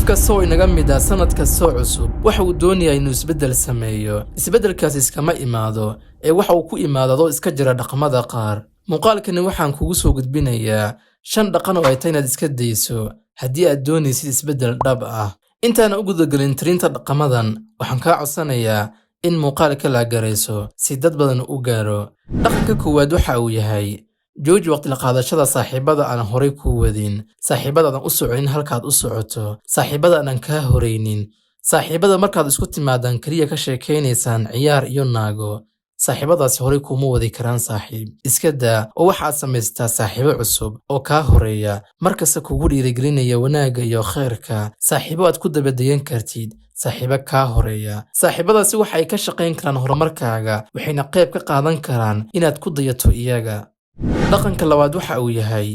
kastoo inaga mid ah sanad kastoo cusub waxa uu doonayaa inuu isbeddel sameeyo. Isbeddelkaas iskama imaado waxa uu ku imaado iska jira dhaqamada qaar. Muuqaalkani waxaan kugu soo gudbinayaa 5 dhaqan oo ay tahay inaad iska dayso haddii aad doonaysid isbeddel dhab ah. Intaan u gudagelin tirinta dhaqamadan, waxaan kaa codsanayaa in muuqaalka la garayso si dad badan u gaaro. Dhaqanka koowaad waxa uu yahay jooji waqti la qaadashada saaxiibada aan horay ku wadin, saaxiibada aan u soconin halkaad u socoto, saaxiibada aan kaa horeynin, saaxiibada markaad isku timaadaan kaliya ka sheekeynaysaan ciyaar iyo naago. Saaxiibadaasi horay kuma wadi karaan saaxiib. Iska daa oo waxaad samaystaa saaxiibo cusub oo kaa horeeya, markasta kugu dhiirigelinaya wanaagga iyo khayrka. Saaxiibo aad ku dabadayan kartid, saaxiibo kaa horeeya. Saaxiibadaasi waxay ka shaqayn karaan horumarkaaga, waxayna qayb ka qaadan karaan inaad ku dayato iyaga. Dhaqanka labaad waxa uu yahay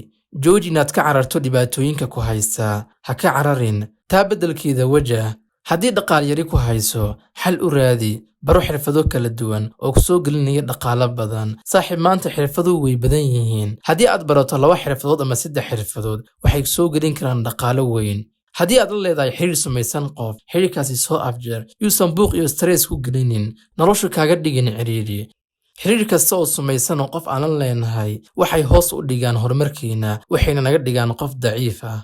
jooji inaad ka cararto dhibaatooyinka ku haysta. Ha ka cararin, taa beddelkeeda wajah. Haddii dhaqaal yari ku hayso, xal u raadi. Baro xirfado kala duwan oo ku soo gelinaya dhaqaale badan. Saaxiib, maanta xirfaduhu way badan yihiin. Haddii aad barato 2 xirfadood ama 3 xirfadood, waxay soo gelin karaan dhaqaale weyn. Haddii aad la leedahay xiriir samaysan qof, xiriirkaasi soo afjar. Yuusan buuq iyo stress ku gelinin, noloshu kaaga dhigin ciriiri. Xiriir kasta oo samaysan oo qof aan la leenahay waxay hoos u dhigaan horumarkeena, waxayna naga dhigaan qof daciif ah.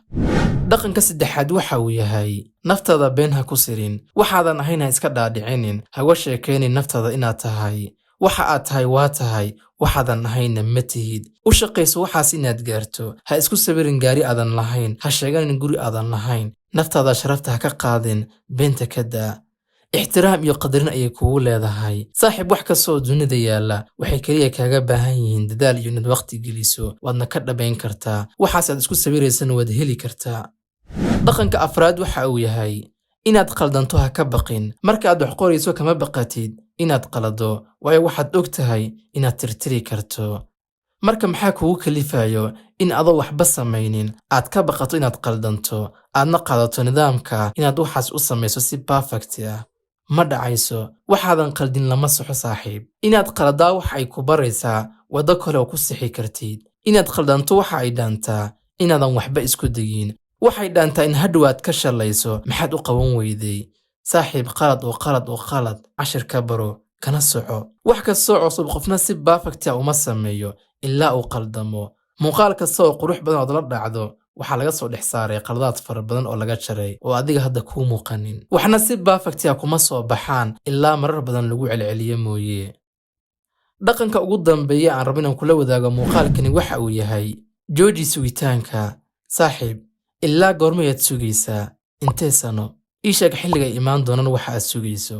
Dhaqanka saddexaad waxa uu yahay naftaada been ha ku sirin. Waxaadan ahayn ha iska dhaadhicinin, haga sheekaynin naftaada inaad tahay. Waxa aad tahay waa tahay, waxaadan ahayna ma tihid. U shaqayso waxaas inaad gaarto. Ha isku sawirin gaari aadan lahayn, ha sheeganin guri aadan lahayn. Naftaada sharafta ha ka qaadin, beenta ka daa. Ixtiraam iyo qadarin ayay kugu leedahay. Saaxiib, wax kasta oo dunida yaala waxay kaliya kaaga baahan yihiin dadaal iyo inaad waqti geliso. Waadna ka dhabayn kartaa. Waxaas aad isku sawiraysana waad heli kartaa. Dhaqanka afraad waxa uu yahay inaad qaldanto ha ka baqin. Marka aad wax qorayso kama baqatid inaad qalado, waayo waxaad og tahay inaad tirtiri karto. Marka maxaa kugu kalifayo in adoo waxba samaynin aad ka baqato inaad qaldanto, aadna qaadato nidaamka inaad waxaas u samayso si perfect ah? Ma dhacayso. Waxaadan qaldin lama soxo saaxiib. Inaad qaladaa waxa ay ku baraysaa waddo kale oo ku sixi kartid. Inaad qaldanto waxa ay dhaantaa inaadan waxba isku dayin. Waxay dhaantaa in hadhowaad ka shalayso maxaad u qaban weyday. Saaxiib, qalad cashir ka baro kana soco. Wax kastoo cusub qofna si perfect ah uma sameeyo ilaa uu qaldamo. Muuqaal kasta oo qurux badan oo la dhacdo waxaa laga soo dhex saaray qaladaad fara badan oo laga jaray oo adiga hadda kuu muuqanin. Waxna si perfect ah kuma soo baxaan ilaa marar badan lagu celceliyo mooyee. Dhaqanka ugu dambeeya aan rabin inaan kula wadaago muuqaalkani waxa uu yahay jooji sugitaanka. Saaxiib, ilaa goormayaad sugaysaa? Intee sano? Ii sheeg xilliga ay imaan doonaan waxa aad sugayso.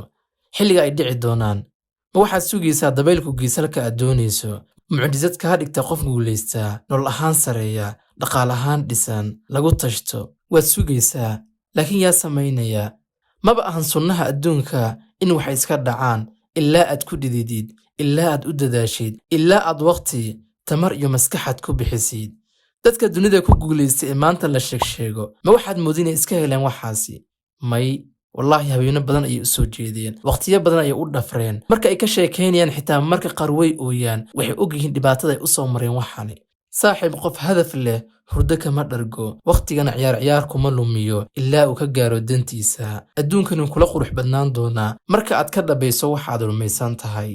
Xilliga ay dhici doonaan. Ma waxaad sugaysaa dabaylku giisalka aad doonayso? Mucjisad kaa dhigta qof guulaystaa, nolol ahaan sareeya, dhaqaal ahaan dhisan, lagu tashto. Waad sugaysaa, laakiin yaa samaynaya? Maba ahan sunnaha adduunka in waxay iska dhacaan ilaa aad ku dhididid, ilaa aad u dadaashid, ilaa aad waqti, tamar iyo maskaxaad ku bixisid. Dadka dunida ku guulaystay ee maanta la sheego, ma waxaad moodinay iska heleen waxaasi? May, wallaahi habeeno badan ayay u soo jeedeen, waqtiyo badan ayay u dhafreen. Marka ay ka sheekaynayaan xitaa marka qaar way ooyaan, waxay og yihiin dhibaatada ay u soo mareen waxani. Saaxiib, qof hadaf leh hurdo kama dhargo, waqtigana ciyaar kuma lumiyo ilaa uu ka gaaro dantiisa. Adduunkani kula qurux badnaan doonaa marka aad ka dhabayso waxaad rumaysan tahay.